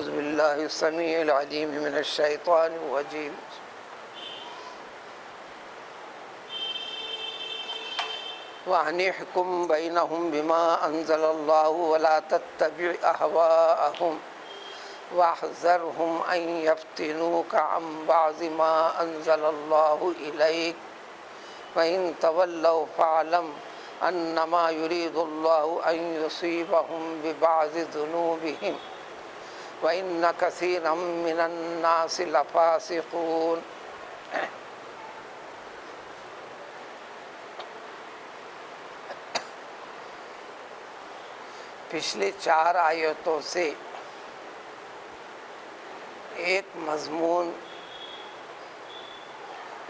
اعوذ باللہ السمیع العلیم من الشیطان الرجیم وَأَنِ احْكُم بَيْنَهُم بِمَا أَنزَلَ اللَّهُ وَلَا تَتَّبِعْ أَهْوَاءَهُمْ وَاحْذَرْهُمْ أَن يَفْتِنُوكَ عَن بَعْضِ مَا أَنزَلَ اللَّهُ إِلَيْكَ وَإِن تَوَلَّوْا فَاعْلَمْ أَنَّمَا يُرِيدُ اللَّهُ أَن يُصِيبَهُم بِبَعْضِ ذُنُوبِهِمْ وَإِنَّ كَثِيرًا مِّنَ النَّاسِ لَفَاسِقُونَ۔ پچھلی 4 آیتوں سے ایک مضمون،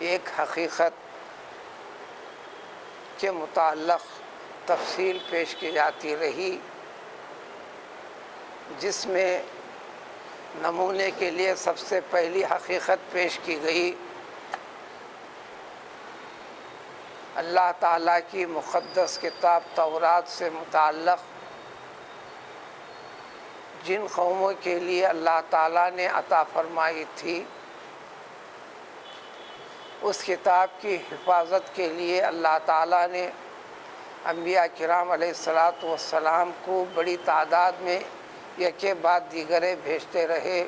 ایک حقیقت کے متعلق تفصیل پیش کی جاتی رہی، جس میں نمونے کے لیے سب سے پہلی حقیقت پیش کی گئی اللہ تعالیٰ کی مقدس کتاب تورات سے متعلق جن قوموں کے لیے اللہ تعالیٰ نے عطا فرمائی تھی، اس کتاب کی حفاظت کے لیے اللہ تعالیٰ نے انبیاء کرام علیہ السلام کو بڑی تعداد میں یکے بعد دیگرے بھیجتے رہے۔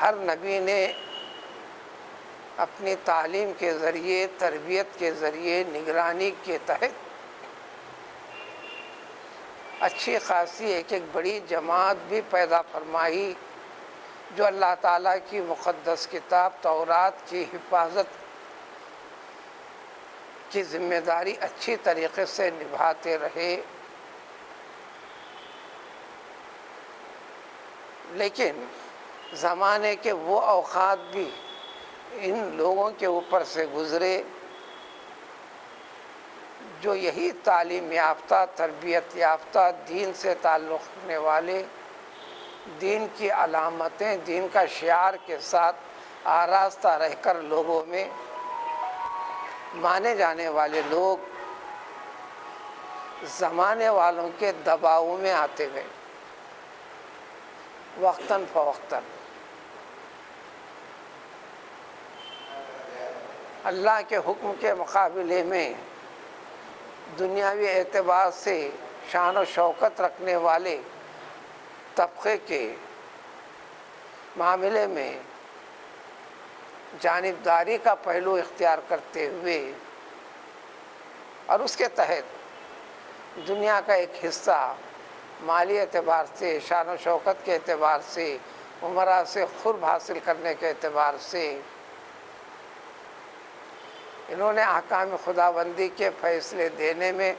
ہر نبی نے اپنی تعلیم کے ذریعے، تربیت کے ذریعے، نگرانی کے تحت اچھی خاصی ایک بڑی جماعت بھی پیدا فرمائی، جو اللہ تعالیٰ کی مقدس کتاب تورات کی حفاظت کی ذمہ داری اچھی طریقے سے نبھاتے رہے۔ لیکن زمانے کے وہ اوقات بھی ان لوگوں کے اوپر سے گزرے جو یہی تعلیم یافتہ، تربیت یافتہ، دین سے تعلق رکھنے والے، دین کی علامتیں، دین کا شعار کے ساتھ آراستہ رہ کر لوگوں میں مانے جانے والے لوگ زمانے والوں کے دباؤ میں آتے گئے، وقتاً فوقتاً۔ اللہ کے حکم کے مقابلے میں دنیاوی اعتبار سے شان و شوکت رکھنے والے طبقے کے معاملے میں جانبداری کا پہلو اختیار کرتے ہوئے اور اس کے تحت دنیا کا ایک حصہ مالی اعتبار سے، شان و شوکت کے اعتبار سے، عمرہ سے قرب حاصل کرنے کے اعتبار سے انہوں نے احکام خداوندی کے فیصلے دینے میں،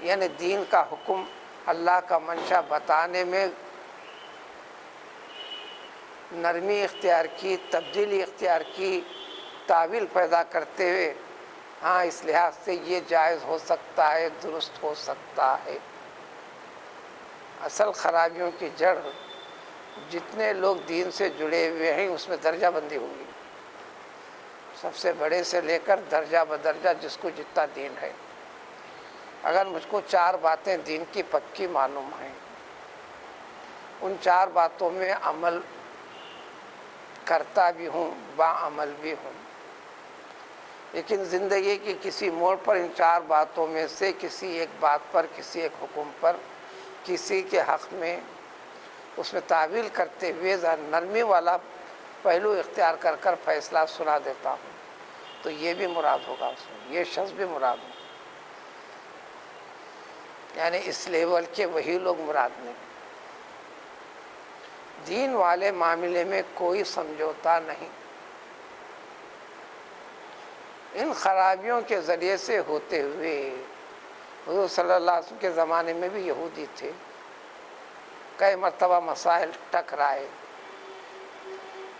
یعنی دین کا حکم، اللہ کا منشا بتانے میں نرمی اختیار کی، تبدیلی اختیار کی، تعویل پیدا کرتے ہوئے ہاں اس لحاظ سے یہ جائز ہو سکتا ہے، درست ہو سکتا ہے۔ اصل خرابیوں کی جڑ جتنے لوگ دین سے جڑے ہوئے ہیں اس میں درجہ بندی ہوئی، سب سے بڑے سے لے کر درجہ بدرجہ جس کو جتنا دین ہے۔ اگر مجھ کو 4 باتیں دین کی پکی معلوم ہیں، ان 4 باتوں میں عمل کرتا بھی ہوں، باعمل بھی ہوں، لیکن زندگی کی کسی موڑ پر ان 4 باتوں میں سے کسی ایک بات پر، کسی ایک حکم پر، کسی کے حق میں اس میں تعویل کرتے ہوئے نرمی والا پہلو اختیار کر کر فیصلہ سنا دیتا ہوں، تو یہ بھی مراد ہوگا اس میں، یہ شخص بھی مراد ہوگا، یعنی اس لیول کے وہی لوگ مراد نہیں۔ دین والے معاملے میں کوئی سمجھوتا نہیں۔ ان خرابیوں کے ذریعے سے ہوتے ہوئے حضور صلی اللہ علیہ وسلم کے زمانے میں بھی یہودی تھے، کئی مرتبہ مسائل ٹکرائے،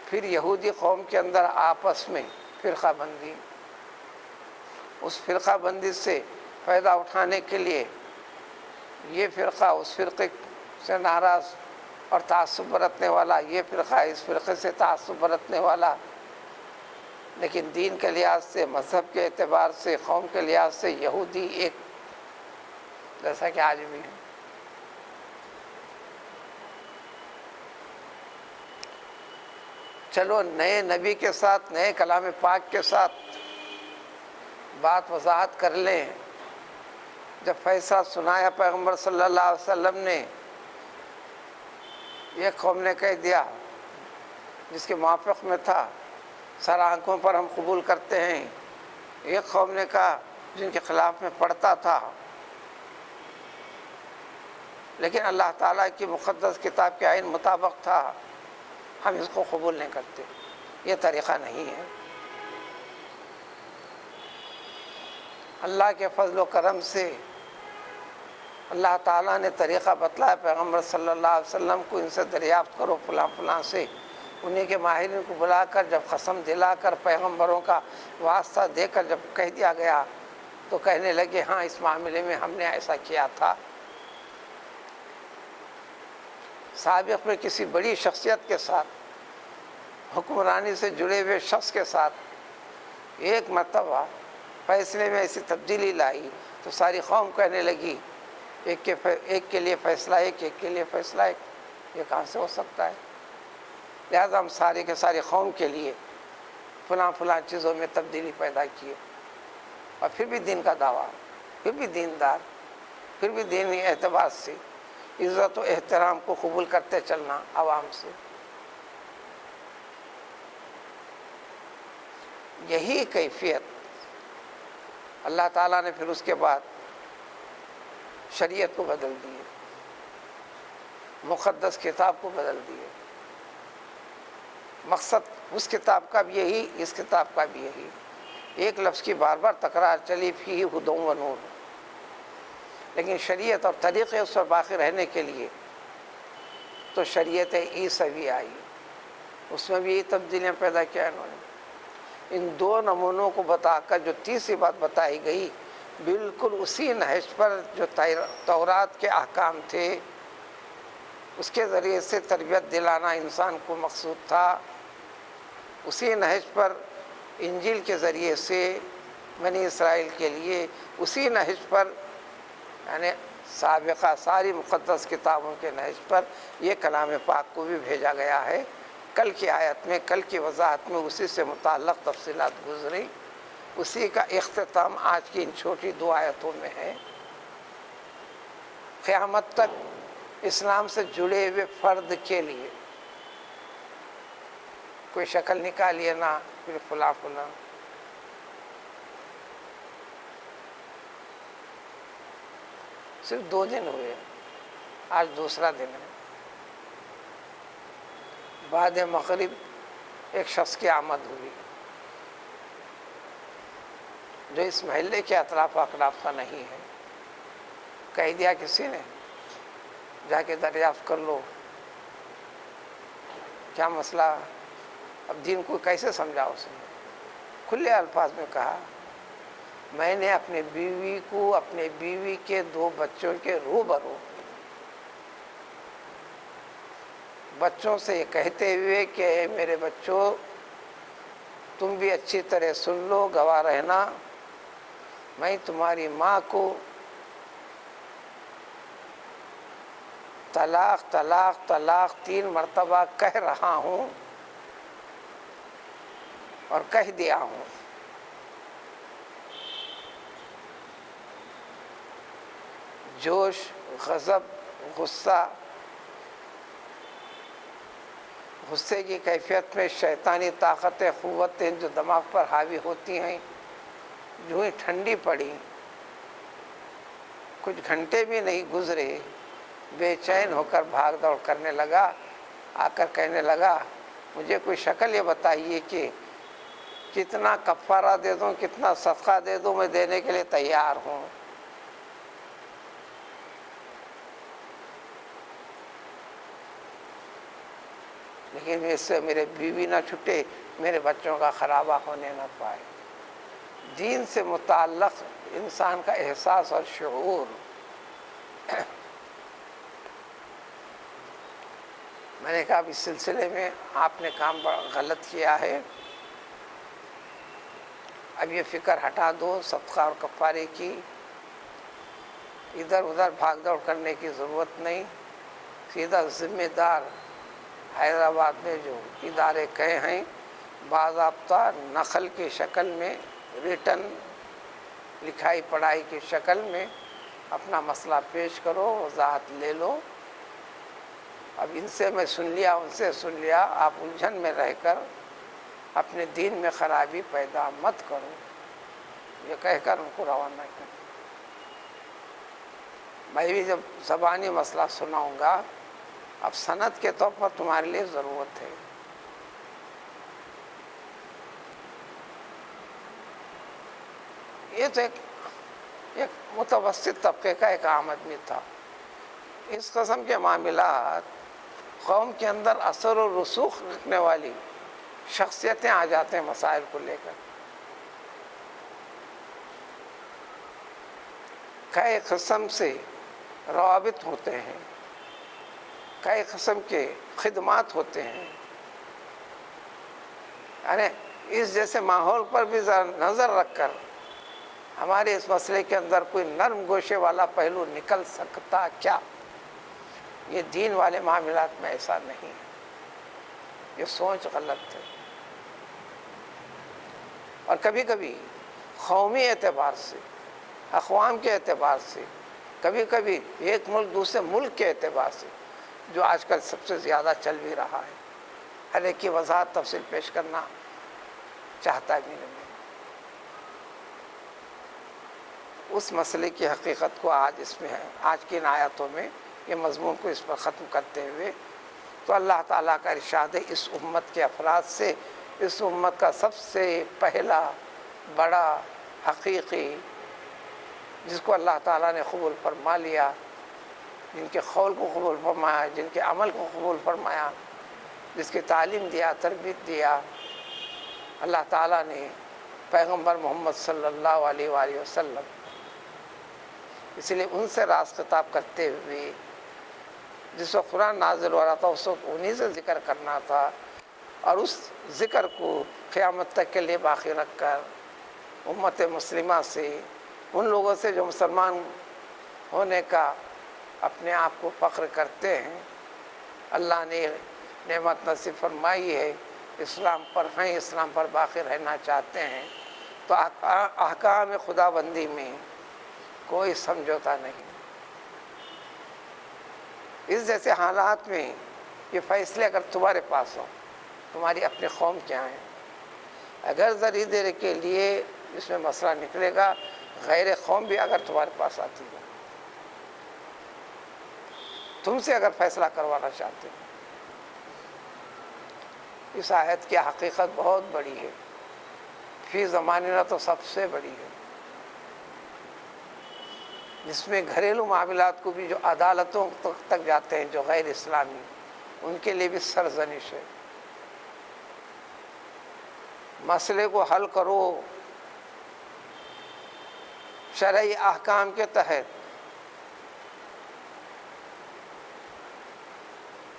پھر یہودی قوم کے اندر آپس میں فرقہ بندی، اس فرقہ بندی سے فائدہ اٹھانے کے لیے یہ فرقہ اس فرقے سے ناراض اور تعصب برتنے والا، یہ فرقہ اس فرقے سے تعصب برتنے والا، لیکن دین کے لحاظ سے، مذہب کے اعتبار سے، قوم کے لحاظ سے یہودی ایک جیسا کہ آج بھی ہے۔ چلو نئے نبی کے ساتھ، نئے کلام پاک کے ساتھ بات وضاحت کر لیں۔ جب فیصلہ سنایا پیغمبر صلی اللہ علیہ وسلم نے، ایک قوم نے کہہ دیا جس کے موافق میں تھا سر آنکھوں پر ہم قبول کرتے ہیں، ایک قوم نے کہا جن کے خلاف میں پڑھتا تھا لیکن اللہ تعالیٰ کی مقدس کتاب کے آئین مطابق تھا، ہم اس کو قبول نہیں کرتے۔ یہ طریقہ نہیں ہے۔ اللہ کے فضل و کرم سے اللہ تعالیٰ نے طریقہ بتلایا پیغمبر صلی اللہ علیہ وسلم کو، ان سے دریافت کرو فلاں فلاں سے۔ انہیں کے ماہرین کو بلا کر جب قسم دلا کر پیغمبروں کا واسطہ دے کر جب کہہ دیا گیا تو کہنے لگے ہاں اس معاملے میں ہم نے ایسا کیا تھا۔ سابق میں کسی بڑی شخصیت کے ساتھ، حکمرانی سے جڑے ہوئے شخص کے ساتھ ایک مرتبہ فیصلے میں ایسی تبدیلی لائی تو ساری قوم کہنے لگی ایک کے لیے فیصلہ ایک کے لیے فیصلہ ایک، یہ کہاں سے ہو سکتا ہے؟ لہذا ہم سارے کے سارے قوم کے لیے فلاں چیزوں میں تبدیلی پیدا کیے، اور پھر بھی دین کا دعویٰ، پھر بھی دیندار، پھر بھی دینی اعتبار سے عزت و احترام کو قبول کرتے چلنا عوام سے۔ یہی کیفیت اللہ تعالیٰ نے پھر اس کے بعد شریعت کو بدل دیے، مقدس کتاب کو بدل دیے۔ مقصد اس کتاب کا بھی یہی، اس کتاب کا بھی یہی، ایک لفظ کی بار بار تکرار چلی، فیہ ھدی و نور، لیکن شریعت اور طریقے اس پر باقی رہنے کے لیے تو شریعت عیسوی آئی، اس میں بھی یہ تبدیلیاں پیدا کیا انہوں نے۔ ان دو نمونوں کو بتا کر جو تیسری بات بتائی گئی، بالکل اسی نہج پر جو تورات کے احکام تھے اس کے ذریعے سے تربیت دلانا انسان کو مقصود تھا، اسی نہج پر انجیل کے ذریعے سے بنی اسرائیل کے لیے، اسی نہج پر یعنی سابقہ ساری مقدس کتابوں کے نہج پر یہ کلام پاک کو بھی بھیجا گیا ہے۔ کل کی آیت میں، کل کی وضاحت میں اسی سے متعلق تفصیلات گزری، اسی کا اختتام آج کی ان چھوٹی دو آیتوں میں ہے۔ قیامت تک اسلام سے جڑے ہوئے فرد کے لیے کوئی شکل نکالیے نہ پھر فلاں صرف 2 دن ہوئے، آج دوسرا دن ہے۔ بعد مغرب ایک شخص کی آمد ہوئی جو اس محلے کے اطراف و اقراف کا نہیں ہے، کہہ دیا کسی نے جا کے دریافت کر لو کیا مسئلہ، اب دین کو کیسے سمجھا اس نے؟ کھلے الفاظ میں کہا میں نے اپنے بیوی کو اپنے بیوی کے 2 بچوں کے روبرو بچوں سے یہ کہتے ہوئے کہ اے میرے بچوں تم بھی اچھی طرح سن لو، گواہ رہنا، میں تمہاری ماں کو طلاق طلاق طلاق 3 مرتبہ کہہ رہا ہوں اور کہہ دیا ہوں۔ جوش، غضب، غصہ، غصے کی کیفیت میں شیطانی طاقتیں، قوتیں جو دماغ پر حاوی ہوتی ہیں جو ہی ٹھنڈی پڑی، کچھ گھنٹے بھی نہیں گزرے بے چین ہو کر بھاگ دوڑ کرنے لگا، آ کر کہنے لگا مجھے کوئی شکل یہ بتائیے کہ کتنا کفارہ دے دوں، کتنا صدقہ دے دوں، میں دینے کے لیے تیار ہوں۔ لیکن اس سے میرے بیوی نہ چھٹے، میرے بچوں کا خرابہ ہونے نہ پائے۔ دین سے متعلق انسان کا احساس اور شعور، میں نے کہا اب اس سلسلے میں آپ نے کام بڑا غلط کیا ہے، اب یہ فکر ہٹا دو صدقہ اور کفارے کی، ادھر ادھر بھاگ دوڑ کرنے کی ضرورت نہیں، سیدھا ذمہ دار حیدرآباد میں جو ادارے کہے ہیں باضابطہ نقل کی شکل میں، ریٹن لکھائی پڑھائی کی شکل میں اپنا مسئلہ پیش کرو، وضاحت لے لو۔ اب ان سے میں سن لیا، ان سے سن لیا، آپ الجھن میں رہ کر اپنے دین میں خرابی پیدا مت کرو، یہ کہہ کر ان کو روانہ کریں۔ میں بھی جب زبانی مسئلہ سناؤں گا، اب سند کے طور پر تمہارے لیے ضرورت ہے۔ یہ تو ایک متوسط طبقے کا ایک عام آدمی تھا۔ اس قسم کے معاملات قوم کے اندر اثر و رسوخ رکھنے والی شخصیتیں آ جاتے ہیں مسائل کو لے کر۔ کئی قسم سے روابط ہوتے ہیں، کئی قسم کے خدمات ہوتے ہیں، یعنی اس جیسے ماحول پر بھی نظر رکھ کر ہمارے اس مسئلے کے اندر کوئی نرم گوشے والا پہلو نکل سکتا کیا؟ یہ دین والے معاملات میں ایسا نہیں ہے، یہ سوچ غلط ہے۔ اور کبھی کبھی قومی اعتبار سے، اقوام کے اعتبار سے، کبھی کبھی ایک ملک دوسرے ملک کے اعتبار سے، جو آج کل سب سے زیادہ چل بھی رہا ہے، ہر ایک کی وضاحت تفصیل پیش کرنا چاہتا بھی نہیں۔ اس مسئلے کی حقیقت کو آج اس میں ہے، آج کی ان آیاتوں میں یہ مضمون کو اس پر ختم کرتے ہوئے تو اللہ تعالیٰ کا ارشاد ہے، اس امت کے افراد سے، اس امت کا سب سے پہلا بڑا حقیقی جس کو اللہ تعالیٰ نے قبول فرما لیا، جن کے قول کو قبول فرمایا، جن کے عمل کو قبول فرمایا، جس کی تعلیم دیا، تربیت دیا، اللہ تعالیٰ نے پیغمبر محمد صلی اللہ علیہ وآلہ وسلم۔ اس لیے ان سے راز خطاب کرتے ہوئے جس وقت قرآن نازل ہو رہا تھا اس وقت انہی سے ذکر کرنا تھا، اور اس ذکر کو قیامت تک کے لیے باقی رکھ کر امت مسلمہ سے، ان لوگوں سے جو مسلمان ہونے کا اپنے آپ کو فخر کرتے ہیں، اللہ نے نعمت نصیب فرمائی ہے، اسلام پر ہیں، اسلام پر باقی رہنا چاہتے ہیں، تو احکام خدا بندی میں کوئی سمجھوتا نہیں۔ اس جیسے حالات میں یہ فیصلے اگر تمہارے پاس ہوں، تمہاری اپنی قوم کیا ہیں، اگر ذرا دیر کے لیے اس میں مسئلہ نکلے گا، غیر قوم بھی اگر تمہارے پاس آتی ہے، تم سے اگر فیصلہ کروانا چاہتے ہیں، اس آیت کی حقیقت بہت بڑی ہے، فی زمانہ تو سب سے بڑی ہے، جس میں گھریلو معاملات کو بھی جو عدالتوں تک جاتے ہیں جو غیر اسلامی، ان کے لیے بھی سرزنش ہے۔ مسئلے کو حل کرو شرعی احکام کے تحت۔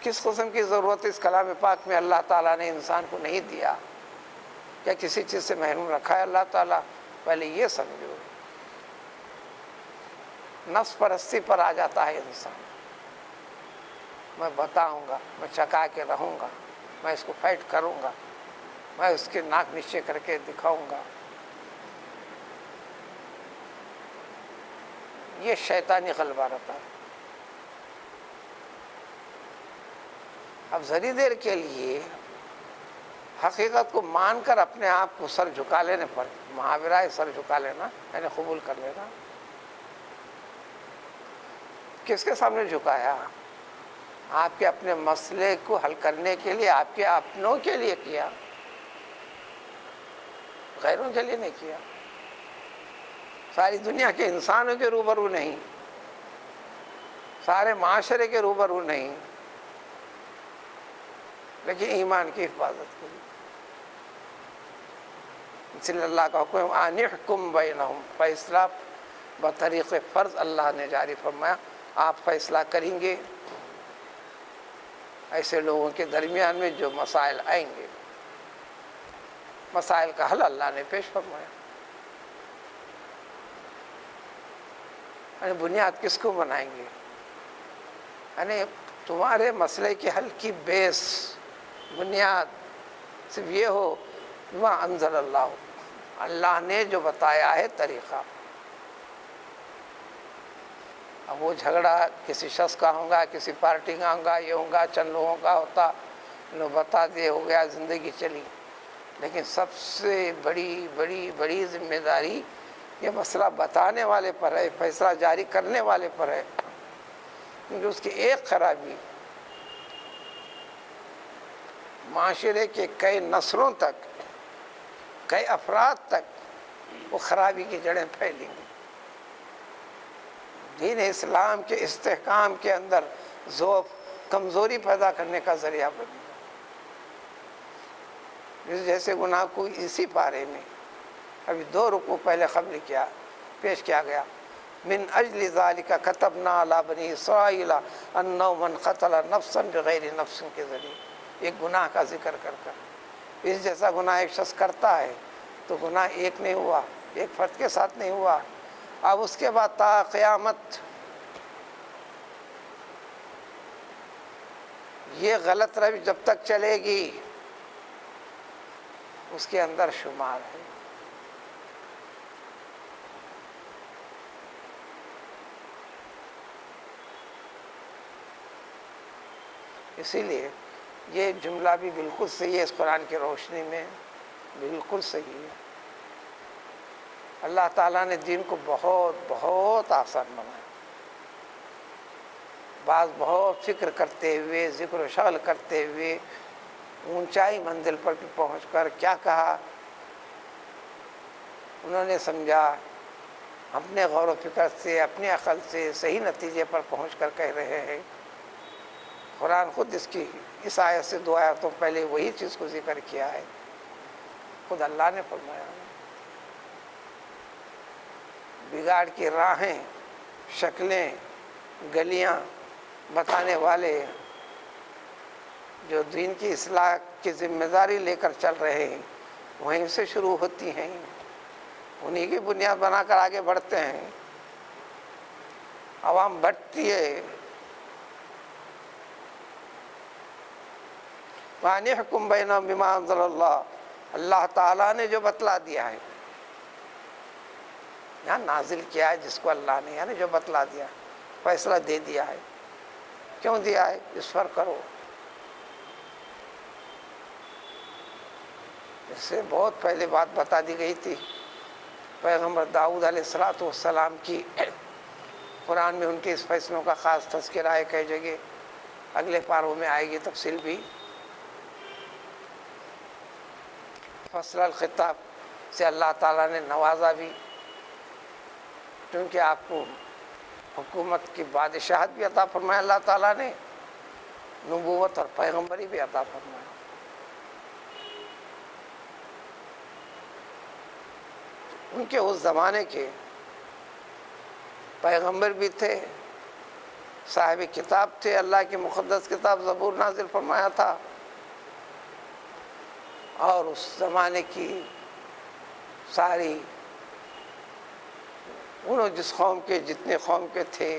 کس قسم کی ضرورت اس کلام پاک میں اللہ تعالیٰ نے انسان کو نہیں دیا؟ کیا کسی چیز سے محروم رکھا ہے اللہ تعالیٰ؟ پہلے یہ سمجھو، نفس پرستی پر آ جاتا ہے انسان، میں بتاؤں گا، میں چکا کے رہوں گا، میں اس کو فائٹ کروں گا، میں اس کے ناک نیچے کر کے دکھاؤں گا۔ یہ شیطانی غلبہ رہتا ہے۔ اب ذری دیر کے لیے حقیقت کو مان کر اپنے آپ کو سر جھکا لینے پر، محاورہ ہے سر جھکا لینا یعنی قبول کر لینا، کس کے سامنے جھکایا؟ آپ کے اپنے مسئلے کو حل کرنے کے لیے، آپ کے اپنوں کے لیے کیا، غیروں کے لیے نہیں کیا، ساری دنیا کے انسانوں کے روبرو نہیں، سارے معاشرے کے روبرو نہیں، لیکن ایمان کی حفاظت کے لیے۔ اس لیے اللہ کا حکم ان احکم بینہم، فیصلہ بطریق فرض اللہ نے جاری فرمایا، آپ فیصلہ کریں گے ایسے لوگوں کے درمیان میں جو مسائل آئیں گے، مسائل کا حل اللہ نے پیش فرمایا۔ یعنی بنیاد کس کو بنائیں گے؟ یعنی تمہارے مسئلے کی حل کی بیس بنیاد صرف یہ ہو ما انزل اللہ، اللہ نے جو بتایا ہے طریقہ۔ اب وہ جھگڑا کسی شخص کا ہوگا، کسی پارٹی کا ہوگا، یہ ہوگا، چند لوگوں کا ہوتا، لوگ بتا دے، ہو گیا، زندگی چلی۔ لیکن سب سے بڑی بڑی بڑی ذمہ داری یہ مسئلہ بتانے والے پر ہے، فیصلہ جاری کرنے والے پر ہے، کیونکہ اس کی ایک خرابی معاشرے کے کئی نسلوں تک، کئی افراد تک وہ خرابی کی جڑیں پھیلیں گی۔ دین اسلام کے استحکام کے اندر ضعف، کمزوری پیدا کرنے کا ذریعہ بنے گا۔ جیسے گناہ کو اسی پارے میں ابھی 2 رکوع پہلے خبر کیا پیش کیا گیا، من اجل ذالک کتبنا علی بنی اسرائیل انہ من قتل نفسا بغیر نفس کے ذریعے ایک گناہ کا ذکر کر کر، اس جیسا گناہ ایک شخص کرتا ہے تو گناہ ایک نہیں ہوا، ایک فرد کے ساتھ نہیں ہوا، اب اس کے بعد تا قیامت یہ غلط روش جب تک چلے گی اس کے اندر شمار ہے۔ اسی لیے یہ جملہ بھی بالکل صحیح ہے، اس قرآن کی روشنی میں بالکل صحیح ہے۔ اللہ تعالیٰ نے دین کو بہت بہت آسان بنایا۔ بعض بہت فکر کرتے ہوئے، ذکر و شغل کرتے ہوئے، اونچائی منزل پر بھی پہنچ کر کیا کہا، انہوں نے سمجھا، اپنے غور و فکر سے، اپنی عقل سے صحیح نتیجے پر پہنچ کر کہہ رہے ہیں۔ قرآن خود اس آیت سے 2 آیتوں پہلے وہی چیز کو ذکر کیا ہے، خود اللہ نے فرمایا۔ بگاڑ کی راہیں، شکلیں، گلیاں بتانے والے جو دین کی اصلاح کی ذمہ داری لے کر چل رہے ہیں وہیں سے شروع ہوتی ہیں، انہی کی بنیاد بنا کر آگے بڑھتے ہیں۔ عوام بڑھتی ہے، وَأَنِ احْكُم بَيْنَهُم بِمَا أَنزَلَ اللَّهُ، اللہ تعالیٰ نے جو بتلا دیا ہے، یہاں نازل کیا ہے جس کو اللہ نے، یعنی جو بتلا دیا، فیصلہ دے دیا ہے۔ کیوں دیا ہے؟ اس پر کرو۔ اس سے بہت پہلے بات بتا دی گئی تھی، پیغمبر داؤد علیہ السلام کی، قرآن میں ان کے اس فیصلوں کا خاص تذکرہ ہے کئی جگہ، اگلے پاروں میں آئے گی تفصیل بھی۔ فصل الخطاب سے اللہ تعالیٰ نے نوازا بھی، کیونکہ آپ کو حکومت کی بادشاہت بھی عطا فرمایا اللہ تعالیٰ نے، نبوت اور پیغمبری بھی عطا فرمایا۔ ان کے اس زمانے کے پیغمبر بھی تھے، صاحب کتاب تھے، اللہ کی مقدس کتاب زبور نازل فرمایا تھا، اور اس زمانے کی ساری انہوں جس قوم کے، جتنے قوم کے تھے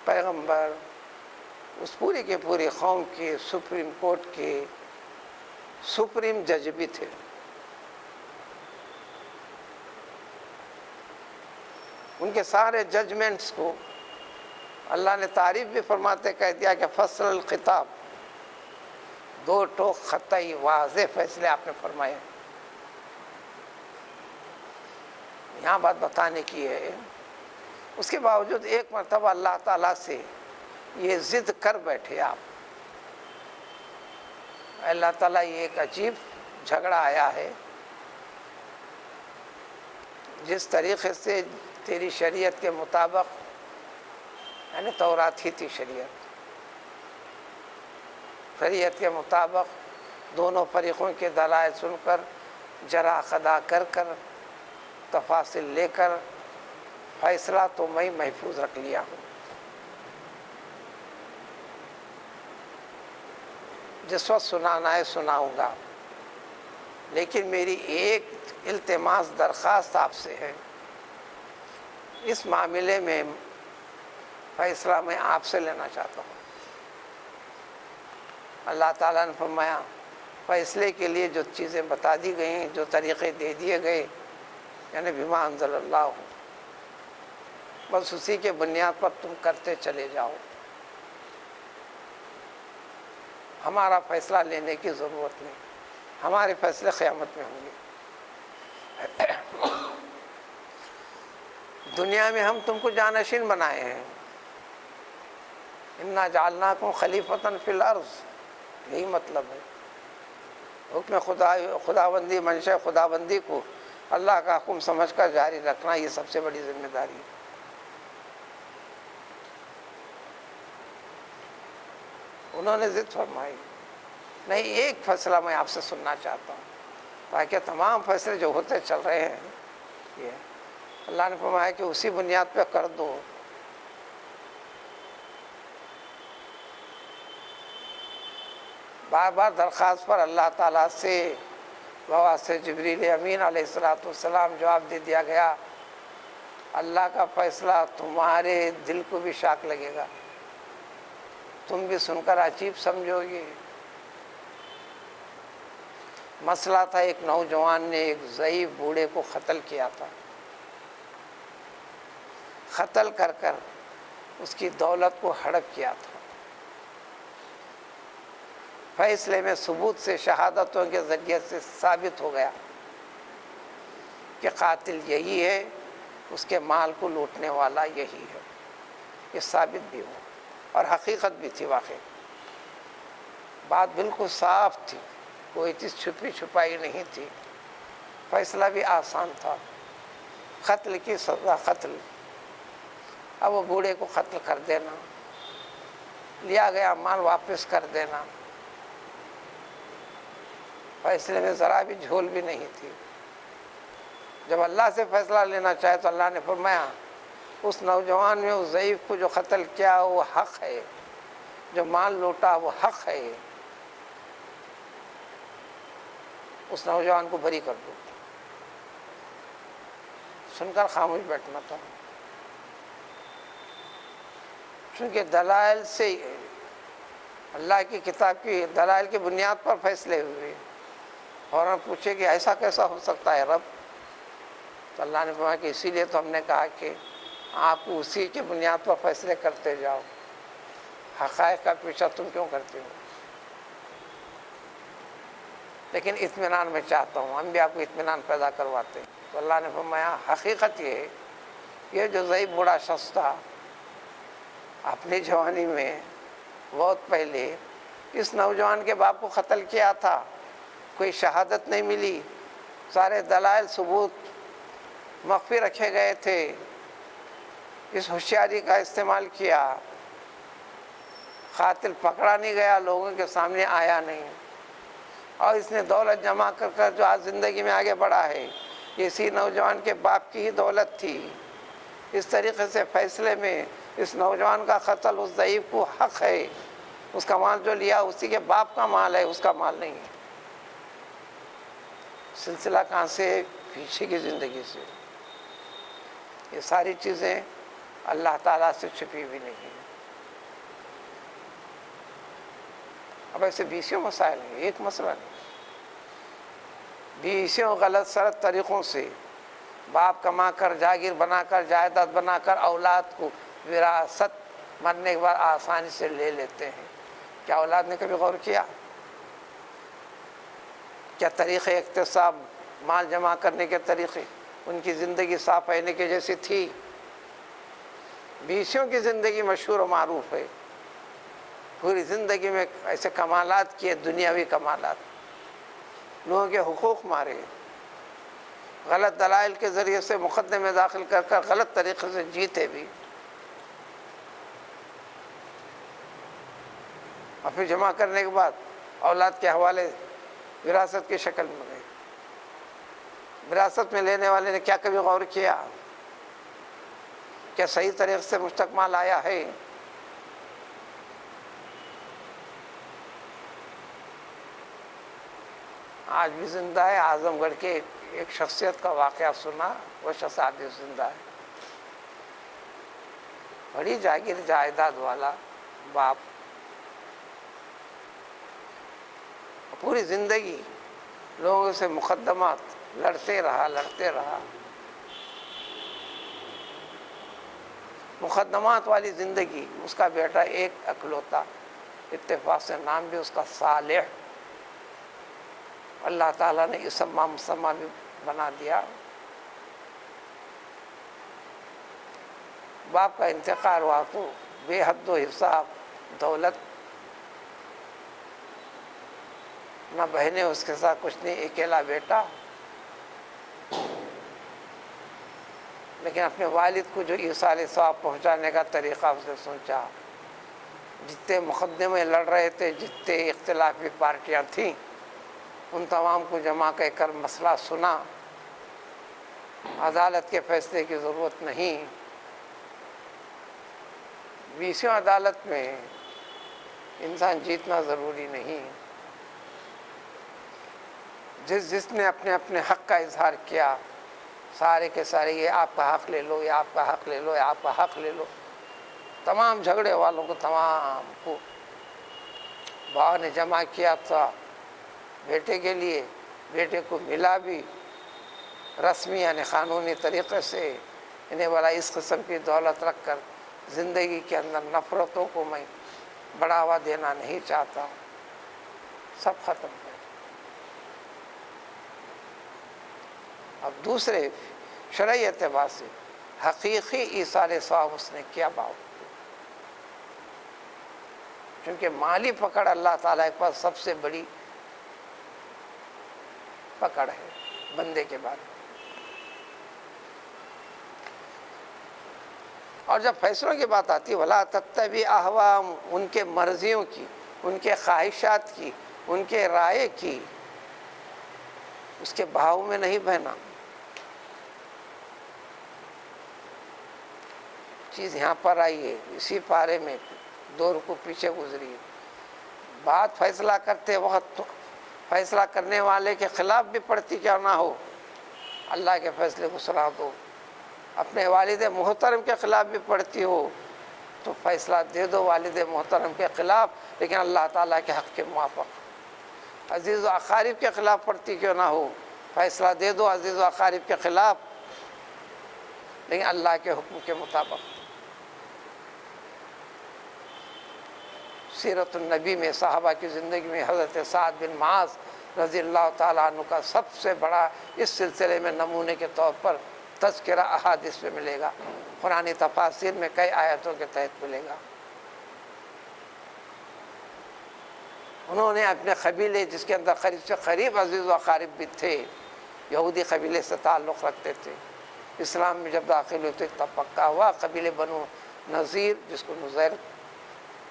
پیغمبر، اس پوری کے پوری قوم کے سپریم کورٹ کے سپریم جج بھی تھے۔ ان کے سارے ججمنٹس کو اللہ نے تعریف بھی فرماتے کہہ دیا کہ فصل الخطاب، 2 ٹوک خطائی واضح فیصلے آپ نے فرمائے۔ یہاں بات بتانے کی ہے، اس کے باوجود ایک مرتبہ اللہ تعالیٰ سے یہ ضد کر بیٹھے آپ، اللہ تعالیٰ یہ ایک عجیب جھگڑا آیا ہے، جس طریقے سے تیری شریعت کے مطابق، یعنی تورات ہی تھی شریعت کے مطابق دونوں فریقوں کے دلائل سن کر، جرح ادا کر کر، تفاصل لے کر فیصلہ تو میں محفوظ رکھ لیا ہوں، جس وقت سنانا ہے سناؤں گا، لیکن میری ایک التماس درخواست آپ سے ہے، اس معاملے میں فیصلہ میں آپ سے لینا چاہتا ہوں۔ اللہ تعالیٰ نے فرمایا فیصلے کے لیے جو چیزیں بتا دی گئیں، جو طریقے دے دیے گئے، یعنی بما انزل اللہ، بس اسی کے بنیاد پر تم کرتے چلے جاؤ، ہمارا فیصلہ لینے کی ضرورت نہیں، ہمارے فیصلے قیامت میں ہوں گے۔ دنیا میں ہم تم کو جانشین بنائے ہیں، انا جعلناکم خلیفۃ فی الارض، یہی مطلب ہے۔ حکم خداوندی، منشا خداوندی کو اللہ کا حکم سمجھ کر جاری رکھنا، یہ سب سے بڑی ذمہ داری ہے۔ انہوں نے ضد فرمائی، نہیں ایک فیصلہ میں آپ سے سننا چاہتا ہوں، تاکہ تمام فیصلے جو ہوتے چل رہے ہیں، یہ اللہ نے فرمایا کہ اسی بنیاد پہ کر دو۔ بار بار درخواست پر اللہ تعالیٰ سے بواسطہ جبریل امین علیہ السلام جواب دے دیا گیا، اللہ کا فیصلہ تمہارے دل کو بھی شاک لگے گا، تم بھی سن کر عجیب سمجھو گے۔ مسئلہ تھا ایک نوجوان نے ایک ضعیف بوڑھے کو قتل کیا تھا، قتل کر کر اس کی دولت کو ہڑپ کیا تھا۔ فیصلے میں ثبوت سے، شہادتوں کے ذریعے سے ثابت ہو گیا کہ قاتل یہی ہے، اس کے مال کو لوٹنے والا یہی ہے، یہ ثابت بھی ہوا اور حقیقت بھی تھی۔ واقعی بات بالکل صاف تھی، کوئی چیز چھپی چھپائی نہیں تھی، فیصلہ بھی آسان تھا، قتل کی سزا قتل۔ اب وہ بوڑھے کو قتل کر دینا، لیا گیا مال واپس کر دینا، فیصلے میں ذرا بھی جھول بھی نہیں تھی۔ جب اللہ سے فیصلہ لینا چاہے تو اللہ نے فرمایا اس نوجوان میں اس ضعیف کو جو قتل کیا وہ حق ہے، جو مال لوٹا وہ حق ہے، اس نوجوان کو بری کر دو۔ سن کر خاموش بیٹھنا تھا، چونکہ دلائل سے، اللہ کی کتاب کی دلائل کی بنیاد پر فیصلے ہوئے۔ فوراً پوچھے کہ ایسا کیسا ہو سکتا ہے رب؟ تو اللہ نے فرمایا کہ اسی لیے تو ہم نے کہا کہ آپ اسی کے بنیاد پر فیصلے کرتے جاؤ، حقائق کا پیچھا تم کیوں کرتے ہو؟ لیکن اطمینان میں چاہتا ہوں، ہم بھی آپ کو اطمینان پیدا کرواتے ہیں۔ تو اللہ نے فرمایا حقیقت یہ ہے، یہ جو ضعیف بوڑھا شخص تھا اپنی جوانی میں بہت پہلے اس نوجوان کے باپ کو قتل کیا تھا، کوئی شہادت نہیں ملی، سارے دلائل ثبوت مخفی رکھے گئے تھے، اس ہوشیاری کا استعمال کیا، قاتل پکڑا نہیں گیا، لوگوں کے سامنے آیا نہیں، اور اس نے دولت جمع کر کر جو آج زندگی میں آگے بڑھا ہے، یہ اسی نوجوان کے باپ کی ہی دولت تھی۔ اس طریقے سے فیصلے میں اس نوجوان کا قتل اس ضعیف کو حق ہے، اس کا مال جو لیا اسی کے باپ کا مال ہے، اس کا مال نہیں ہے۔ سلسلہ کہاں سے؟ پیچھے کی زندگی سے۔ یہ ساری چیزیں اللہ تعالیٰ سے چھپی بھی نہیں ہیں۔ اب ایسے بیسیوں مسائل ہیں، ایک مسئلہ نہیں، بیسیوں غلط سرد طریقوں سے باپ کما کر، جاگیر بنا کر، جائیداد بنا کر اولاد کو وراثت مرنے کے بعد آسانی سے لے لیتے ہیں۔ کیا اولاد نے کبھی غور کیا؟ کیا طریقے اقتصاب، مال جمع کرنے کے طریقے ان کی زندگی صاف رہنے کے جیسی تھی؟ بیسیوں کی زندگی مشہور و معروف ہے، پوری زندگی میں ایسے کمالات کیے، دنیاوی کمالات، لوگوں کے حقوق مارے، غلط دلائل کے ذریعے سے مقدمے داخل کر کر غلط طریقے سے جیتے بھی، اور پھر جمع کرنے کے بعد اولاد کے حوالے وراثت کی شکل میں گئے۔ وراثت میں لینے والے نے کیا کبھی غور کیا؟ کیا صحیح طریقے سے مستقمال آیا ہے؟ آج بھی زندہ ہے۔ اعظم گڑھ کے ایک شخصیت کا واقعہ سنا، وہ شخص آج بھی زندہ ہے۔ بڑی جاگیر جائیداد والا باپ، پوری زندگی لوگوں سے مقدمات لڑتے رہا، مقدمات والی زندگی۔ اس کا بیٹا ایک اکلوتا، اتفاق سے نام بھی اس کا صالح، اللہ تعالیٰ نے اسم مسمہ بھی بنا دیا۔ باپ کا انتقال ہوا تو بے حد و حساب دولت، نہ بہنیں اس کے ساتھ کچھ نہیں، اکیلا بیٹا، لیکن اپنے والد کو جو ایصال ثواب پہنچانے کا طریقہ اس نے سوچا۔ جتنے مقدمے لڑ رہے تھے، جتنے اختلافی پارٹیاں تھیں، ان تمام کو جمع کر مسئلہ سنا۔ عدالت کے فیصلے کی ضرورت نہیں، 20ویں عدالت میں انسان جیتنا ضروری نہیں۔ جس نے اپنے اپنے حق کا اظہار کیا، سارے کے سارے یہ آپ کا حق لے لو، یہ آپ کا حق لے لو، یہ آپ کا حق لے لو، تمام جھگڑے والوں کو تمام کو باپ نے جمع کیا تھا بیٹے کے لیے۔ بیٹے کو ملا بھی رسمی یعنی قانونی طریقے سے۔ انہیں بولا اس قسم کی دولت رکھ کر زندگی کے اندر نفرتوں کو میں بڑھاوا دینا نہیں چاہتا، سب ختم کر۔ اب دوسرے شرعی اعتبار سے حقیقی ایصال ثواب اس نے کیا باپ، کیونکہ مالی پکڑ اللہ تعالیٰ کے پاس سب سے بڑی پکڑ ہے بندے کے بعد۔ اور جب فیصلوں کی بات آتی ہے، وَلَا تَتَّبِعْ أَهْوَاءَهُمْ، ان کے مرضیوں کی، ان کے خواہشات کی، ان کے رائے کی، اس کے بہاؤ میں نہیں بہنا۔ چیز یہاں پر آئی ہے، اسی پارے میں 2 رکوع پیچھے گزری ہے۔ بات فیصلہ کرتے وقت فیصلہ کرنے والے کے خلاف بھی پڑتی کیا نہ ہو، اللہ کے فیصلے کو سنا دو۔ اپنے والد محترم کے خلاف بھی پڑتی ہو تو فیصلہ دے دو والد محترم کے خلاف، لیکن اللہ تعالیٰ کے حق کے موافق۔ عزیز و اقارب کے خلاف پڑتی کیوں نہ ہو، فیصلہ دے دو عزیز و اقارب کے خلاف، لیکن اللہ کے حکم کے مطابق۔ سیرت النبی میں، صحابہ کی زندگی میں حضرت سعد بن معاذ رضی اللہ تعالیٰ عنہ کا سب سے بڑا اس سلسلے میں نمونے کے طور پر تذکرہ احادیث میں ملے گا، قرآنی تفاسیر میں کئی آیتوں کے تحت ملے گا۔ انہوں نے اپنے قبیلے جس کے اندر قریب سے قریب عزیز و اقارب بھی تھے، یہودی قبیلے سے تعلق رکھتے تھے، اسلام میں جب داخل ہوتے تب پکا ہوا قبیلے بنو نذیر، جس کو نذیر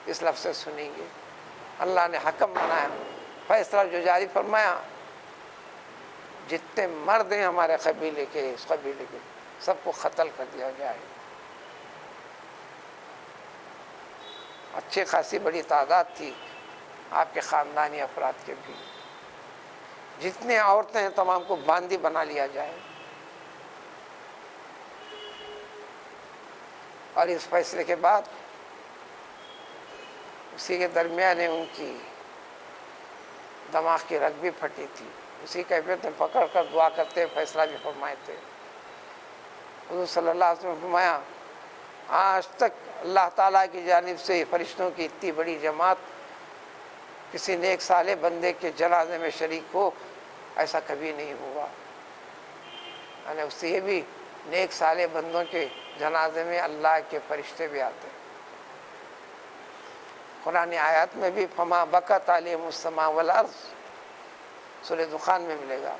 اس لفظ سے سنیں گے۔ اللہ نے حکم بنایا، فیصلہ جو جاری فرمایا، جتنے مرد ہیں ہمارے قبیلے کے، اس قبیلے کے، سب کو قتل کر دیا جائے۔ اچھی خاصی بڑی تعداد تھی آپ کے خاندانی افراد کے بھی، جتنے عورتیں ہیں تمام کو باندی بنا لیا جائے۔ اور اس فیصلے کے بعد اسی کے درمیان ان کی دماغ کی رگ بھی پھٹی تھی، اسی کیفیت میں پکڑ کر دعا کرتے فیصلہ بھی فرمائے تھے۔ حضور صلی اللہ علیہ وسلم نے فرمایا، آج تک اللہ تعالیٰ کی جانب سے فرشتوں کی اتنی بڑی جماعت کسی نیک صالح بندے کے جنازے میں شریک ہو، ایسا کبھی نہیں ہوا۔ یعنی اس سے یہ بھی نیک صالح بندوں کے جنازے میں اللہ کے فرشتے بھی آتے ہیں۔ قرآن آیات میں بھی فما بکت علیہم السماء والارض، سورہ دخان میں ملے گا۔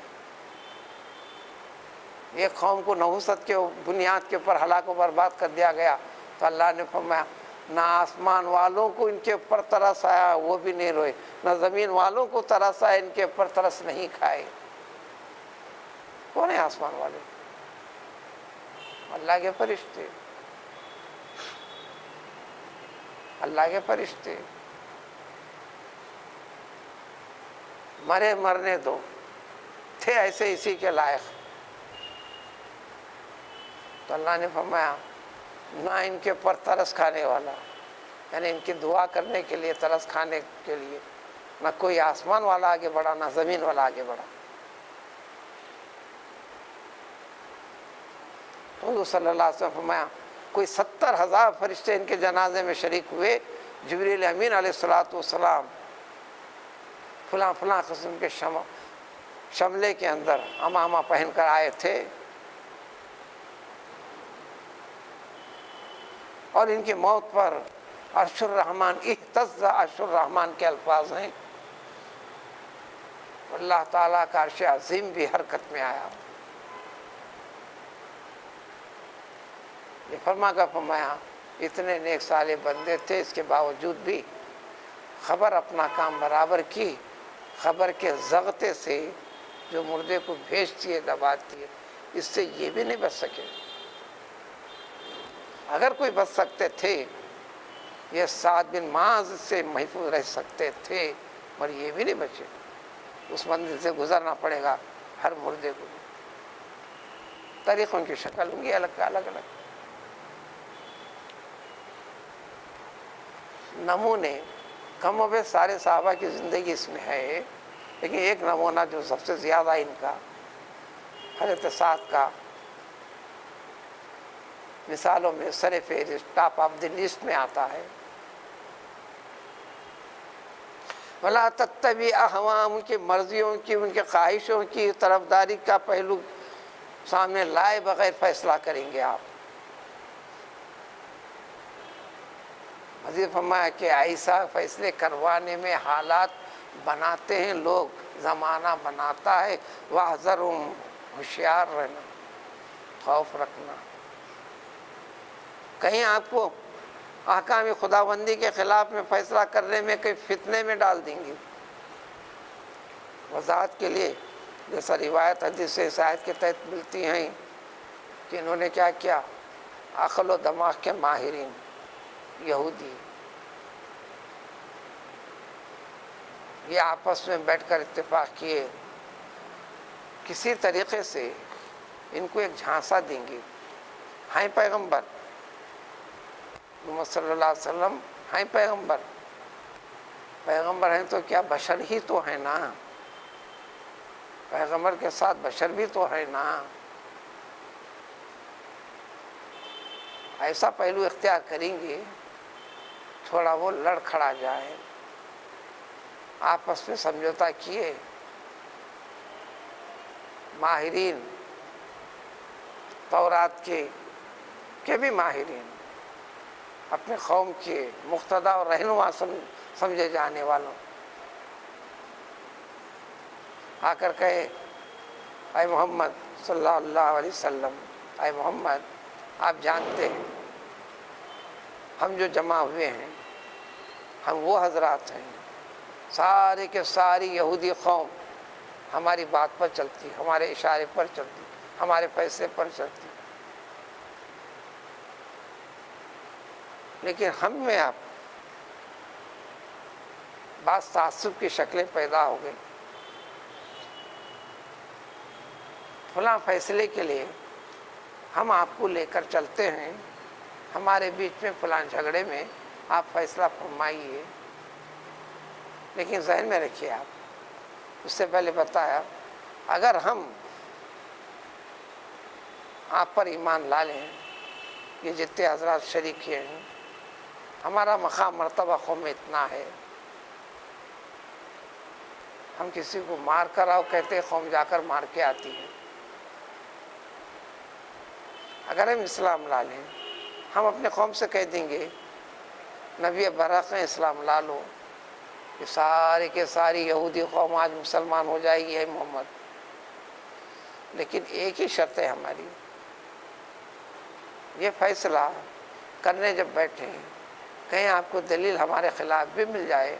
ایک قوم کو نحوست کے بنیاد کے اوپر ہلاک و برباد کر دیا گیا تو اللہ نے فرمایا نہ آسمان والوں کو ان کے اوپر ترس آیا وہ بھی نہیں روئے، نہ زمین والوں کو ترس آیا ان کے اوپر ترس نہیں کھائے۔ کون ہے آسمان والے؟ اللہ کے فرشتے، اللہ کے فرشتے۔ مرے مرنے دو، تھے ایسے اسی کے لائق۔ تو اللہ نے فرمایا نہ ان کے پر ترس کھانے والا، یعنی ان کی دعا کرنے کے لیے، ترس کھانے کے لیے نہ کوئی آسمان والا آگے بڑھا، نہ زمین والا آگے بڑھا۔ حضور صلی اللہ علیہ وسلم فرمایا کوئی 70,000 فرشتے ان کے جنازے میں شریک ہوئے، جبریل امین علیہ الصلوۃ والسلام فلاں فلاں قسم کے شملے کے اندر امامہ پہن کر آئے تھے، اور ان کی موت پر عرش الرحمن، اہتز عرش الرحمن کے الفاظ ہیں، اللہ تعالیٰ کا عرش عظیم بھی حرکت میں آیا۔ یہ فرمایا اتنے نیک صالح بندے تھے، اس کے باوجود بھی خبر اپنا کام برابر کی، خبر کے ضغطے سے جو مردے کو بھیجتی ہے، دباتی ہے، اس سے یہ بھی نہیں بچ سکے۔ اگر کوئی بچ سکتے تھے، یہ سعد بن معاذ سے محفوظ رہ سکتے تھے، مگر یہ بھی نہیں بچے۔ اس منزل سے گزرنا پڑے گا ہر مردے کو۔ طریقوں کی شکل ہوں گی الگ الگ۔ نمونے کم و بیش سارے صحابہ کی زندگی اس میں ہے، لیکن ایک نمونہ جو سب سے زیادہ ان کا، حضرت سعد کا مثالوں میں سر فہرست، ٹاپ آف دی لسٹ میں آتا ہے۔ وَلَا تَتَّبِعْ أَهْوَاءَهُمْ، ان کی مرضیوں کی، ان کے خواہشوں کی طرفداری کا پہلو سامنے لائے بغیر فیصلہ کریں گے آپ۔ مزید فرمایا کہ ایسا فیصلے کروانے میں حالات بناتے ہیں لوگ، زمانہ بناتا ہے، وَاحْذَرْهُمْ، ہوشیار رہنا، خوف رکھنا، کہیں آپ کو احکام خداوندی کے خلاف میں فیصلہ کرنے میں کئی فتنے میں ڈال دیں گی۔ وضاحت کے لیے جیسا روایت حدیث سے اس آیت کے تحت ملتی ہیں کہ انہوں نے کیا کیا، عقل و دماغ کے ماہرین یہودی، یہ آپس میں بیٹھ کر اتفاق کیے کسی طریقے سے ان کو ایک جھانسا دیں گے۔ ہیں پیغمبر محمد صلی اللہ علیہ وسلم، ہیں پیغمبر، پیغمبر ہیں تو کیا بشر ہی تو ہیں نا، پیغمبر کے ساتھ بشر بھی تو ہے نا، ایسا پہلو اختیار کریں گے تھوڑا وہ لڑ کھڑا جائے، آپس میں سمجھوتا کیے۔ ماہرین تورات کے بھی ماہرین، اپنے قوم کے مقتدا اور رہنما سمجھے جانے والوں آ کر کہے اے محمد صلی اللہ علیہ وسلم، اے محمد آپ جانتے ہیں ہم جو جمع ہوئے ہیں، ہم وہ حضرات ہیں سارے کے ساری یہودی قوم ہماری بات پر چلتی، ہمارے اشارے پر چلتی، ہمارے فیصلے پر چلتی، لیکن ہم میں اب بعض تعصب کی شکلیں پیدا ہو گئی۔ فلاں فیصلے کے لیے ہم آپ کو لے کر چلتے ہیں، ہمارے بیچ میں فلاں جھگڑے میں آپ فیصلہ فرمائیے، لیکن ذہن میں رکھیے، آپ اس سے پہلے بتایا اگر ہم آپ پر ایمان لا لیں، یہ جتنے حضرات شریک ہیں، ہمارا مقام مرتبہ قوم میں اتنا ہے، ہم کسی کو مار کر آؤ کہتے قوم جا کر مار کے آتی ہے، اگر ہم اسلام لا لیں، ہم اپنے قوم سے کہہ دیں گے نبی برحق اسلام لا لو، یہ سارے کے ساری یہودی قوم آج مسلمان ہو جائے گی ہے محمد، لیکن ایک ہی شرط ہے ہماری، یہ فیصلہ کرنے جب بیٹھیں کہیں آپ کو دلیل ہمارے خلاف بھی مل جائے،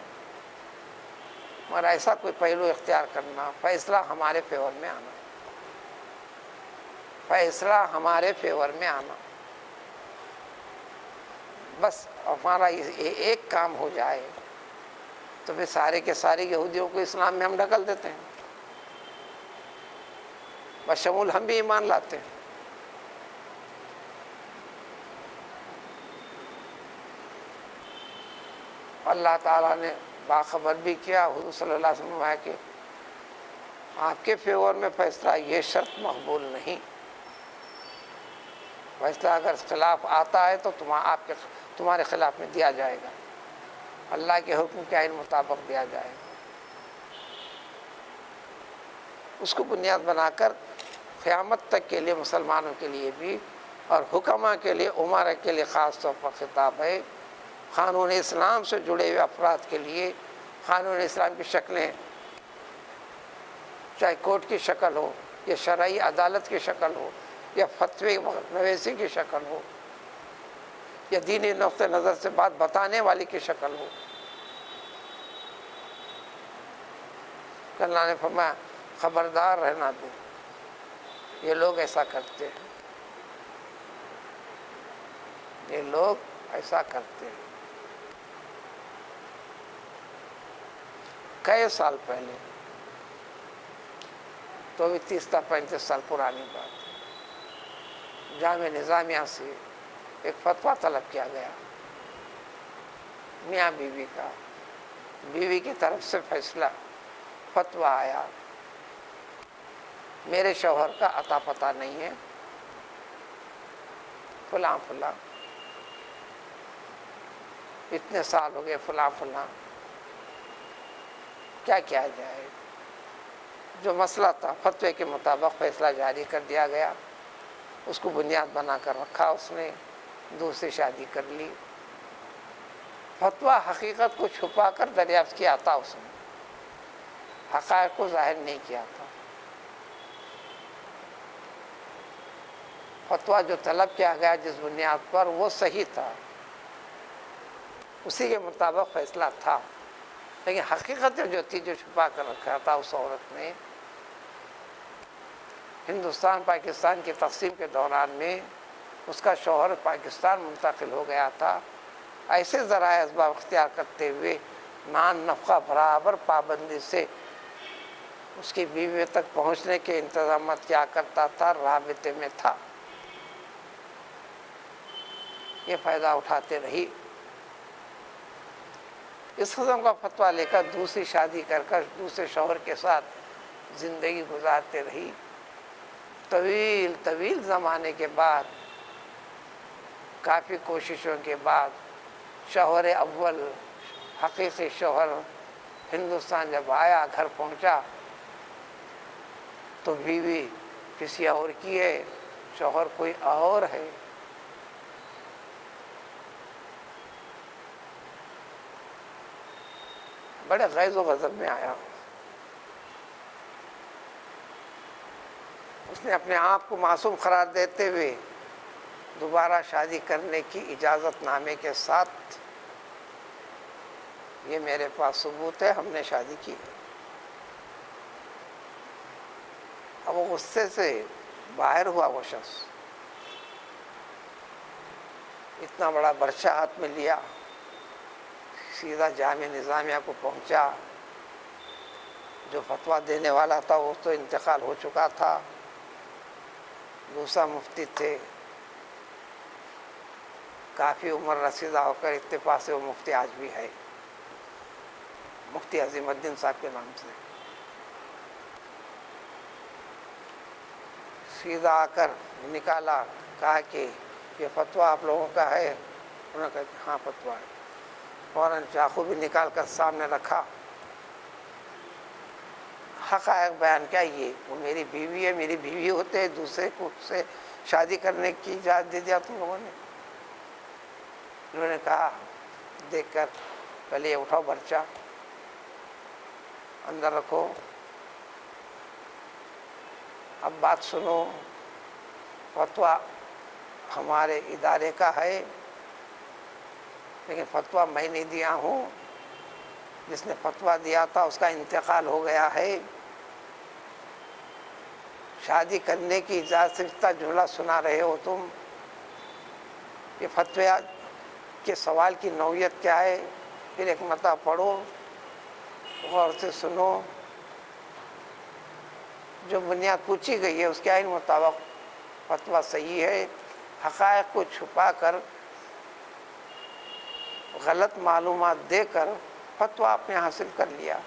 مگر ایسا کوئی پہلو اختیار کرنا، فیصلہ ہمارے فیور میں آنا، فیصلہ ہمارے فیور میں آنا، بس ہمارا یہ ایک کام ہو جائے تو پھر سارے کے سارے یہودیوں کو اسلام میں ہم ڈھکل دیتے ہیں، بشمول ہم بھی ایمان لاتے ہیں۔ اللہ تعالیٰ نے باخبر بھی کیا، حضور صلی اللہ علیہ وسلم کہ آپ کے فیور میں فیصلہ یہ شرط مقبول نہیں، فیصلہ اگر خلاف آتا ہے تو تمہارے خلاف میں دیا جائے گا، اللہ کے حکم کے عین مطابق دیا جائے گا۔ اس کو بنیاد بنا کر قیامت تک کے لیے مسلمانوں کے لیے بھی اور حکماء کے لیے، عمرا کے لیے خاص طور پر خطاب ہے۔ قانون اسلام سے جڑے ہوئے افراد کے لیے قانون اسلام کی شکلیں، چاہے کورٹ کی شکل ہو یا شرعی عدالت کی شکل ہو یا فتوی نویسی کی شکل ہو یا دینی نقطہ نظر سے بات بتانے والی کی شکل ہو، اللہ نے فرمایا خبردار رہنا دو، یہ لوگ ایسا کرتے ہیں، یہ لوگ ایسا کرتے ہیں۔ کئی سال پہلے، تو بھی 30-35 سال پرانی بات ہے، جامعہ نظامیہ سے ایک فتویٰ طلب کیا گیا میاں بیوی کا، بیوی کی طرف سے فیصلہ فتویٰ آیا، میرے شوہر کا عطا پتہ نہیں ہے، فلاں فلاں، اتنے سال ہو گئے، فلاں فلاں، کیا کیا جائے؟ جو مسئلہ تھا فتوے کے مطابق فیصلہ جاری کر دیا گیا، اس کو بنیاد بنا کر رکھا، اس نے دوسری شادی کر لی۔ فتویٰ حقیقت کو چھپا کر دریافت کیا تھا، اس نے حقائق کو ظاہر نہیں کیا تھا۔ فتویٰ جو طلب کیا گیا جس بنیاد پر، وہ صحیح تھا، اسی کے مطابق فیصلہ تھا، لیکن حقیقت جو تھی، جو چھپا کر رکھا تھا اس عورت نے، ہندوستان پاکستان کی تقسیم کے دوران میں اس کا شوہر پاکستان منتقل ہو گیا تھا، ایسے ذرائع اسباب اختیار کرتے ہوئے نان نفقہ برابر پابندی سے اس کی بیوی تک پہنچنے کے انتظامات کیا کرتا تھا، رابطے میں تھا، یہ فائدہ اٹھاتے رہی۔ اس قسم کا فتویٰ لے کر دوسری شادی کر دوسرے شوہر کے ساتھ زندگی گزارتے رہی۔ طویل زمانے کے بعد، کافی کوششوں کے بعد، شوہر اول، حقیقی شوہر ہندوستان جب آیا، گھر پہنچا تو بیوی کسی اور کی ہے، شوہر کوئی اور ہے۔ بڑے غیظ و غضب میں آیا، اس نے اپنے آپ کو معصوم قرار دیتے ہوئے دوبارہ شادی کرنے کی اجازت نامے کے ساتھ، یہ میرے پاس ثبوت ہے، ہم نے شادی کی۔ اب وہ غصے سے باہر ہوا، وہ شخص اتنا بڑا برچہ ہاتھ میں لیا، سیدھا جامعہ نظامیہ کو پہنچا۔ جو فتویٰ دینے والا تھا وہ تو انتقال ہو چکا تھا، دوسرا مفتی تھے، کافی عمر رسیدہ ہو کر اتفاق سے وہ مفتی آج بھی ہے، مفتی عظیم الدین صاحب کے نام سے۔ سیدھا آ کر نکالا، کہا کہ یہ فتویٰ آپ لوگوں کا ہے؟ انہوں نے کہا کہ ہاں فتویٰ ہے۔ فوراً چاقو بھی نکال کر سامنے رکھا، حقائق بیان کیا، یہ وہ میری بیوی ہے، میری بیوی ہوتے دوسرے کو سے شادی کرنے کی اجازت دے دیا تم لوگوں نے؟ انہوں نے کہا دیکھ کر، پہلے یہ اٹھاؤ برچہ، اندر رکھو، اب بات سنو، فتویٰ ہمارے ادارے کا ہے، لیکن فتویٰ میں نہیں دیا ہوں، جس نے فتویٰ دیا تھا اس کا انتقال ہو گیا ہے۔ شادی کرنے کی اجازت سے اتنا جملہ سنا رہے ہو تم، یہ فتویٰ کے سوال کی نوعیت کیا ہے؟ پھر ایک مرتبہ پڑھو، غور سے سنو، جو بنیاد پوچھی گئی ہے اس کے عین مطابق فتویٰ صحیح ہے، حقائق کو چھپا کر غلط معلومات دے کر فتویٰ آپ نے حاصل کر لیا،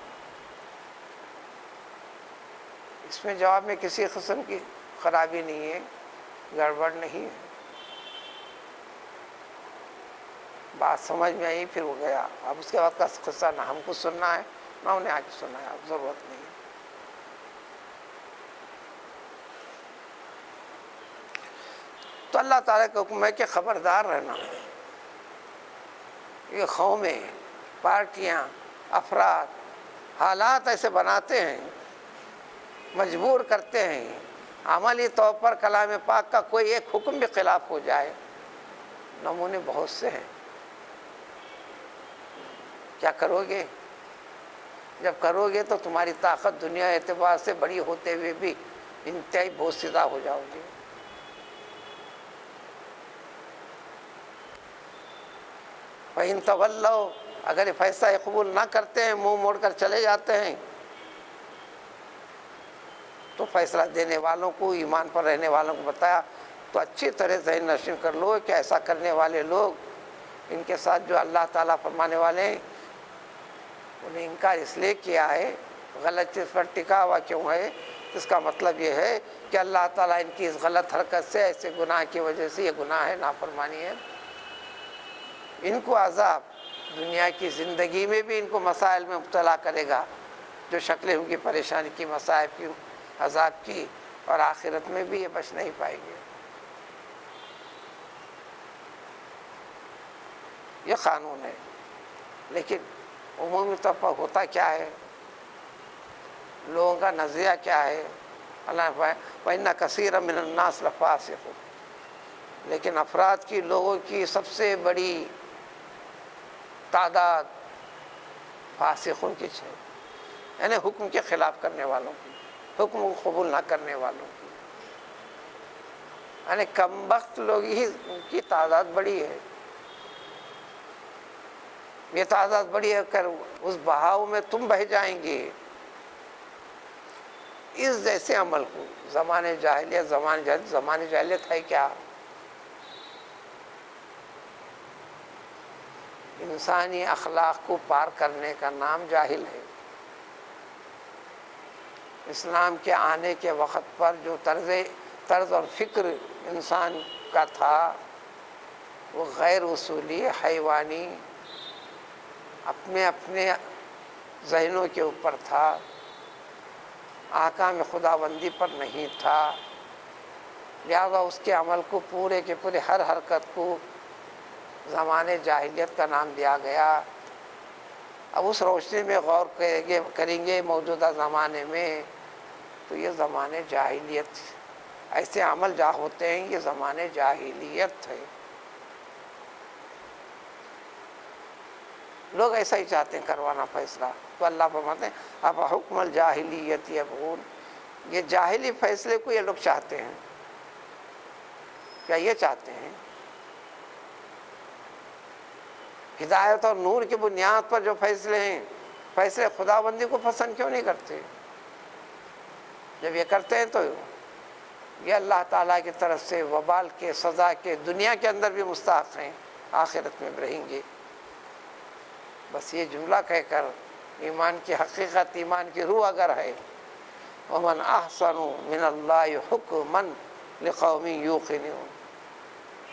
اس میں جواب میں کسی قسم کی خرابی نہیں ہے، گڑبڑ نہیں ہے، بات سمجھ میں آئی، پھر ہو گیا۔ اب اس کے بعد کا قصہ نہ ہم کو سننا ہے نہ انہیں آج سنا ہے، اب ضرورت نہیں ہے۔ تو اللہ تعالیٰ کا حکم ہے کہ خبردار رہنا۔ یہ قومیں، پارٹیاں، افراد حالات ایسے بناتے ہیں، مجبور کرتے ہیں، عملی طور پر کلام پاک کا کوئی ایک حکم بھی خلاف ہو جائے، نمونے بہت سے ہیں۔ کیا کرو گے؟ جب کرو گے تو تمہاری طاقت دنیا اعتبار سے بڑی ہوتے ہوئے بھی انتہائی بوسیدہ ہو جاؤ گے۔ فَإِن تَوَلَّوْا، اگر یہ فیصلہ قبول نہ کرتے ہیں، منہ موڑ کر چلے جاتے ہیں، تو فیصلہ دینے والوں کو، ایمان پر رہنے والوں کو بتایا تو اچھی طرح ذہن نشین کر لو کہ ایسا کرنے والے لوگ، ان کے ساتھ جو اللہ تعالیٰ فرمانے والے ہیں، انہیں انکار اس لیے کیا ہے، غلط چیز پر ٹکا ہوا کیوں ہے؟ اس کا مطلب یہ ہے کہ اللہ تعالیٰ ان کی اس غلط حرکت سے، ایسے گناہ کی وجہ سے، یہ گناہ ہے، نافرمانی ہے، ان کو عذاب دنیا کی زندگی میں بھی ان کو مسائل میں مبتلا کرے گا، جو شکلیں ان کی پریشانی کی، مصائب کی، عذاب کی، اور آخرت میں بھی یہ بچ نہیں پائیں گے۔ یہ قانون ہے، لیکن عمومی طور پر ہوتا کیا ہے، لوگوں کا نظریہ کیا ہے؟ اللہ نے فرمایا وَإِنَّ كَثِيرًا مِنَ النَّاسِ لَفَاسِقُونَ، لیکن افراد کی، لوگوں کی سب سے بڑی تعداد فاسقوں کی ہے، یعنی حکم کے خلاف کرنے والوں کی، حکم کو قبول نہ کرنے والوں کی، یعنی کم بخت لوگ ہی کی تعداد بڑی ہے۔ یہ تعداد بڑی ہے کر اس بہاؤ میں تم بہہ جائیں گے۔ اس جیسے عمل کو زمانے جاہلیت ہے کیا؟ انسانی اخلاق کو پار کرنے کا نام جاہل ہے۔ اسلام کے آنے کے وقت پر جو طرز اور فکر انسان کا تھا وہ غیر اصولی، حیوانی، اپنے ذہنوں کے اوپر تھا، احکام خداوندی پر نہیں تھا، لہذا اس کے عمل کو پورے کے پورے ہر حرکت کو زمانے جاہلیت کا نام دیا گیا۔ اب اس روشنی میں غور کریں گے موجودہ زمانے میں، تو یہ زمانے جاہلیت، ایسے عمل جا ہوتے ہیں، یہ زمانے جاہلیت ہے۔ لوگ ایسا ہی چاہتے ہیں کروانا فیصلہ، تو اللہ فرماتے ہیں اب حکم الجاہلیت یبغون، یہ جاہلی فیصلے کو یہ لوگ چاہتے ہیں۔ کیا یہ چاہتے ہیں؟ ہدایت اور نور کی بنیاد پر جو فیصلے ہیں، فیصلے خداوندی کو پسند کیوں نہیں کرتے؟ جب یہ کرتے ہیں تو یہ اللہ تعالیٰ کی طرف سے وبال کے، سزا کے، دنیا کے اندر بھی مستحق ہیں، آخرت میں بھی رہیں گے۔ بس یہ جملہ کہہ کر ایمان کی حقیقت، ایمان کی روح اگر ہے، وَمَنْ أَحْسَنُ مِنَ اللَّهِ حُكْمًا لِقَوْمٍ يُوقِنُونَ،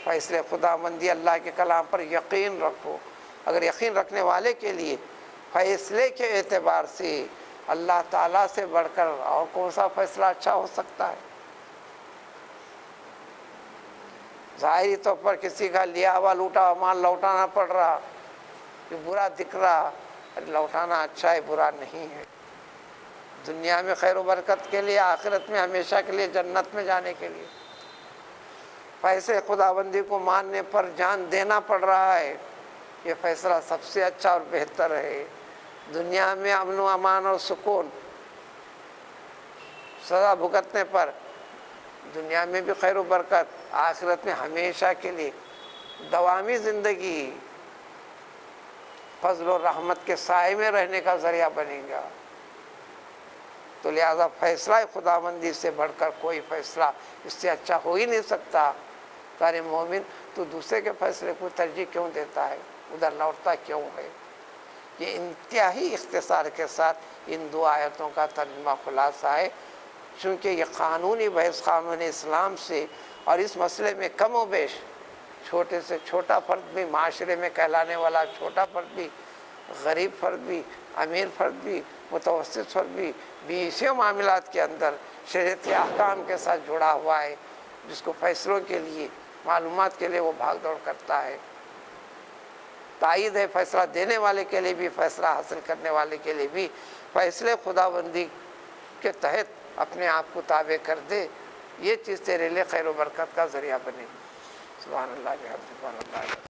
فیصلے خداوندی اللہ کے کلام پر یقین رکھو۔ اگر یقین رکھنے والے کے لیے فیصلے کے اعتبار سے اللہ تعالیٰ سے بڑھ کر اور کون سا فیصلہ اچھا ہو سکتا ہے؟ ظاہری طور پر کسی کا لیا ہوا لوٹا ہوا مال لوٹانا پڑ رہا، یہ برا دکھ رہا، لوٹانا اچھا ہے، برا نہیں ہے، دنیا میں خیر و برکت کے لیے، آخرت میں ہمیشہ کے لیے جنت میں جانے کے لیے۔ فیصلے خداوندی کو ماننے پر جان دینا پڑ رہا ہے، یہ فیصلہ سب سے اچھا اور بہتر ہے۔ دنیا میں امن و امان اور سکون، سزا بھگتنے پر دنیا میں بھی خیر و برکت، آخرت میں ہمیشہ کے لیے دوامی زندگی، فضل و رحمت کے سائے میں رہنے کا ذریعہ بنے گا۔ تو لہذا فیصلہ خداوندی سے بڑھ کر کوئی فیصلہ اس سے اچھا ہو ہی نہیں سکتا۔ سارے مومن تو دوسرے کے فیصلے کو ترجیح کیوں دیتا ہے؟ ادھر لوٹتا کیوں ہے؟ یہ انتہائی اختصار کے ساتھ ان دو آیتوں کا ترجمہ خلاصہ ہے، چونکہ یہ قانونی بحث قانون اسلام سے اور اس مسئلے میں کم و بیش چھوٹے سے چھوٹا فرد بھی، معاشرے میں کہلانے والا چھوٹا فرد بھی، غریب فرد بھی، امیر فرد بھی، متوسط فرد بھی اسی معاملات کے اندر شریعت احکام کے ساتھ جڑا ہوا ہے، جس کو فیصلوں کے لیے، معلومات کے لیے وہ بھاگ دوڑ کرتا ہے۔ تائید ہے فیصلہ دینے والے کے لیے بھی، فیصلہ حاصل کرنے والے کے لیے بھی، فیصلے خداوندی کے تحت اپنے آپ کو تابع کر دے، یہ چیز تیرے لیے خیر و برکت کا ذریعہ بنے۔ سبحان اللہ بحمدہ، سبحان اللہ۔